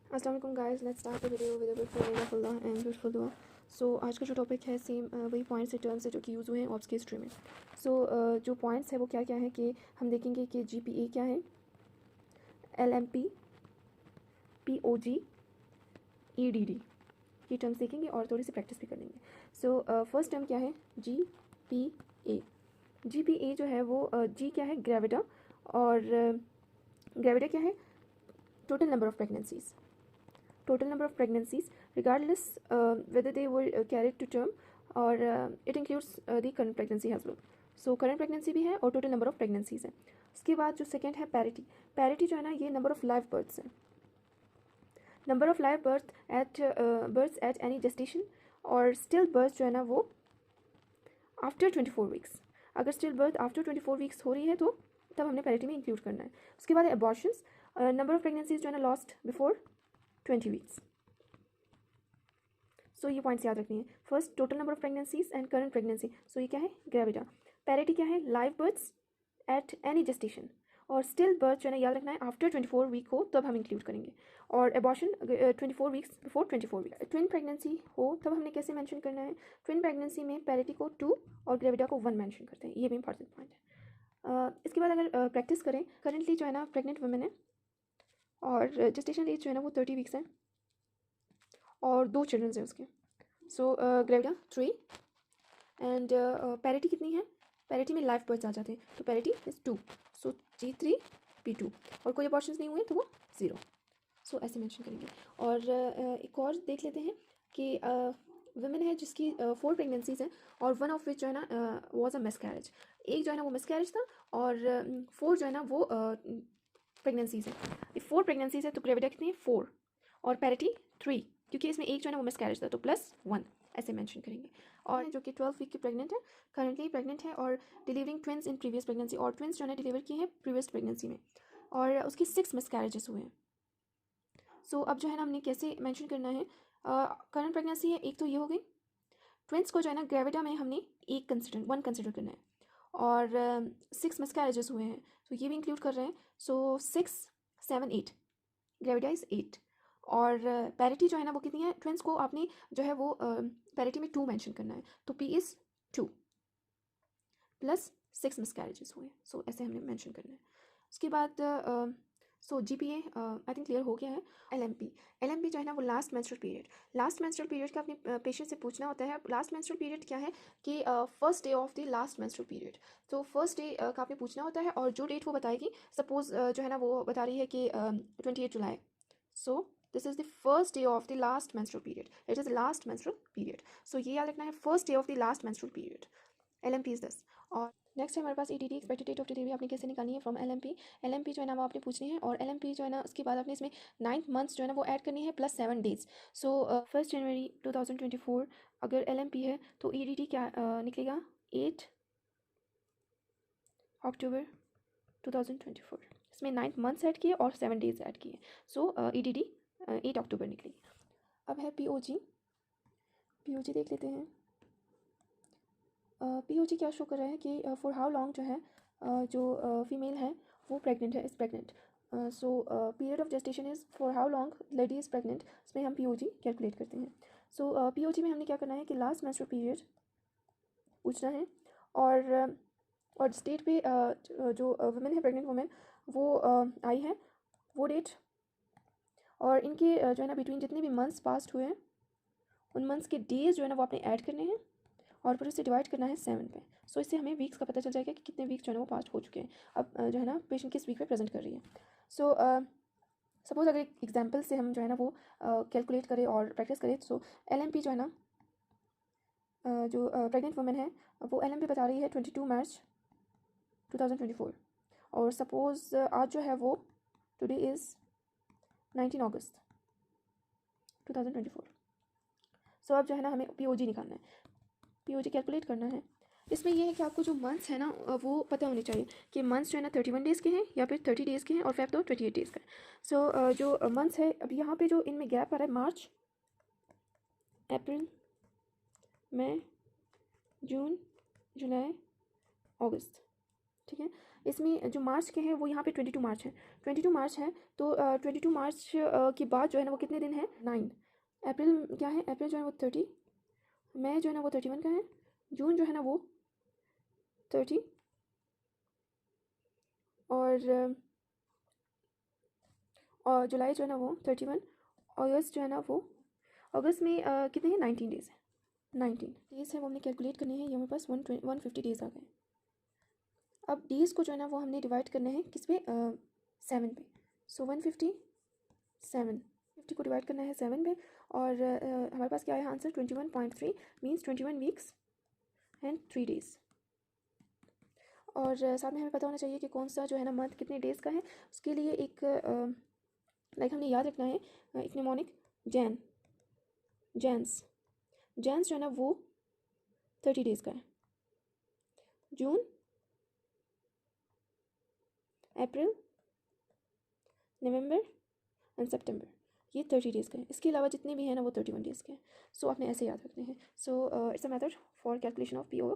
अस्सलाम वालेकुम guys, let's start the video with a big prayer of Allah and beautiful दुआ। सो आज का जो टॉपिक है सेम वही पॉइंट्स से टर्म्स है जो कि यूज़ हुए हैं ऑप्स की हिस्ट्री में। सो जो पॉइंट्स है वो क्या क्या है कि हम देखेंगे कि GPA क्या है, LMP, POG, EDD, ये टर्म्स देखेंगे और थोड़ी सी प्रैक्टिस भी कर लेंगे। सो फर्स्ट टर्म क्या है, GPA। GPA जो है वो G क्या है, ग्रेविटा, और ग्रेविटा क्या है, total number of pregnancies. Total number of pregnancies regardless whether they were carried to term or it includes the current pregnancy as well. So current pregnancy भी है और total number of pregnancies है। उसके बाद जो सेकेंड है parity. Parity जो है ना, ये नंबर ऑफ लाइव बर्थ्स है, number of live births at any gestation, और स्टिल बर्थ जो है ना वो आफ्टर 24 वीक्स। अगर स्टिल बर्थ आफ्टर 24 वीक्स हो रही है तो तब हमने पैरिटी में इंक्लूड करना है। उसके बाद एबॉर्शंस, नंबर ऑफ प्रेगनेंसीज जो है ना लॉस्ट बिफोर 20 वीक्स। सो ये पॉइंट्स याद रखनी है। First total number of pregnancies and current pregnancy. So ये क्या है, ग्रेविटा। पैरिटी क्या है, live births at any gestation, और स्टिल बर्थ जो है ना याद रखना है आफ्टर 24 वीक हो तब हम इंक्लूड करेंगे, और abortion 24 weeks before 24 week. Twin pregnancy हो तब हमने कैसे मेंशन करना है, ट्विन प्रेगनेंसी में पैरिटी को 2 और ग्रेविटा को 1 मेंशन करते हैं, ये भी इंपॉर्टेंट पॉइंट है। इसके बाद अगर प्रैक्टिस करें, करेंटली जो है ना प्रेग्नेंट वुमेन है और जेस्टेशनल एज जो है ना वो 30 वीक्स है और 2 चिल्ड्रंस हैं उसके। सो ग्रेविटा 3 एंड पैरिटी कितनी है, पैरिटी में लाइफ बर्थ्स आ जाते हैं तो parity is 2। So G3 P2, और कोई अबॉर्शंस नहीं हुए तो वो 0। सो ऐसे मेंशन करेंगे। और एक और देख लेते हैं कि वुमेन है जिसकी 4 प्रेगनेंसीज हैं और वन ऑफ विच जो है ना वॉज अ मिसकैरेज। एक जो है ना वो मिसकैरेज था और 4 जो है ना वो प्रेगनेंसीज हैं। 4 प्रेगनेंसीज है तो ग्रेविटा कितनी है, 4, और पैरिटी 3, क्योंकि इसमें एक जो है ना वो मिसकैरेज था तो +1 ऐसे मेंशन करेंगे। और जो कि 12 वीक की प्रेग्नेंट है, करंटली प्रेग्नेंट है और delivering twins in previous pregnancy, और ट्विंस जो है डिलीवर किए हैं प्रीवियस प्रेगनेंसी में, और उसकी 6 मिसकैरेजेस हुए हैं। सो अब जो है ना हमने कैसे मेंशन करना है, करंट प्रेगनेंसी है एक तो ये हो गई। ट्विंस को जो है ना ग्रेविटा में हमने 1 कंसिडर करना है, और 6 मिसकैरेजेस हुए हैं तो ये भी इंक्लूड कर रहे हैं। सो 6 7 8, ग्रेविटा इज 8, और पैरिटी जो है ना वो कितनी है, ट्विंस को आपने जो है वो पैरिटी में 2 मेंशन करना है तो P इज़ 2 प्लस 6 मिसकैरेजेस हुए, सो ऐसे हमने मेंशन करना है। उसके बाद सो GPA आई थिंक क्लियर हो गया है। LMP जो है ना वो last menstrual period. Last menstrual period का अपने पेशेंट से पूछना होता है। लास्ट मेंस्ट्रुअल पीरियड क्या है कि first day of the last menstrual period. तो फर्स्ट डे का आपने पूछना होता है और जो डेट वो बताएगी, सपोज जो है ना वो बता रही है कि 28 जुलाई। So this is the first day of the last menstrual period, it is last menstrual period. So ये याद रखना है, first day of the last menstrual period. LMP is this. और नेक्स्ट है हमारे पास EDD, expected date of delivery आपने कैसे निकालनी है फ्रॉम LMP। LMP जो है ना वो आपने पूछनी है, और LMP जो है ना उसके बाद आपने इसमें 9th मंथ्स जो है ना वो ऐड करनी है प्लस 7 डेज। सो 1 जनवरी 2024 अगर LMP है तो EDD क्या निकलेगा, 8 अक्टूबर 2024। इसमें 9th मंथ्स ऐड किए और 7 डेज ऐड किए, सो EDD 8 अक्टूबर निकलेगी। अब है POG। POG देख लेते हैं। POG क्या शो कर रहा है कि फॉर हाउ लॉन्ग जो है जो फीमेल है वो प्रेग्नेंट है, is pregnant. So period of gestation is for how long lady is pregnant, इसमें हम POG कैलकुलेट करते हैं। सो POG में हमने क्या करना है कि लास्ट मेंस्ट्रुअल पीरियड पूछना है, और स्टेट पे जो वुमेन है, प्रेग्नेंट वुमेन, वो आई है वो डेट, और इनके जो है ना बिटवीन जितने भी मंथ्स पास्ट हुए हैं उन मंथ्स के डेज जो है ना वो आपने ऐड करने हैं और फिर उसे डिवाइड करना है 7 पे। सो इससे हमें वीक्स का पता चल जाएगा कि कितने वीक्स जो है ना वो पास्ट हो चुके हैं। अब जो है ना पेशेंट किस वीक पे प्रेजेंट कर रही है। सो सपोज अगर एक एग्जांपल से हम जो है ना वो कैलकुलेट करें और प्रैक्टिस करें, सो LMP जो है ना जो प्रेग्नेंट वुमेन है वो LMP बता रही है 22 मार्च 2024, और सपोज आज जो है वो टुडे इज़ 19 अगस्त 2024। सो अब जो है ना हमें POG निकालना है, POG कैलकुलेट करना है। इसमें यह है कि आपको जो मंथ्स है ना वो पता होने चाहिए कि मंथ्स जो है ना 31 डेज़ के हैं या फिर 30 डेज़ के हैं, और फेब तो 28 डेज़ का है। सो जो मंथ्स है, अब यहाँ पे जो इनमें गैप आ रहा है, मार्च, अप्रैल, मई, जून, जुलाई, अगस्त, ठीक है। इसमें जो मार्च के हैं वो यहाँ पे 22 मार्च है, 22 मार्च है, तो 22 मार्च के बाद जो है ना वो कितने दिन है, 9। अप्रैल क्या है, अप्रैल जो है वो 30, मई जो है ना वो 31 का है, जून जो है ना वो 30, और जुलाई जो है ना वो 31, अगस्त जो है ना वो, अगस्त में कितने हैं, 19 डेज़ है, 19 डेज़ है वो हमने कैलकुलेट करने हैं। ये हमारे पास 150 डेज़ आ गए। अब डेज़ को जो है ना वो हमने डिवाइड करने हैं किस पे, 7 पे। सो 150 को डिवाइड करना है 7 पे, और हमारे पास क्या है answer, 21.3 means 21 weeks and 3 days. और साथ में हमें पता होना चाहिए कि कौन सा जो है ना मंथ कितने डेज़ का है। उसके लिए एक लाइक हमने याद रखना है एक निमोनिक जैन्स जो है ना वो 30 डेज़ का है, जून, अप्रैल, नवंबर एंड सितंबर, ये 30 डेज़ का है। इसके अलावा जितने भी हैं ना वो 31 डेज़ के हैं। सो आपने ऐसे याद रखने हैं। So it's a method for calculation of P O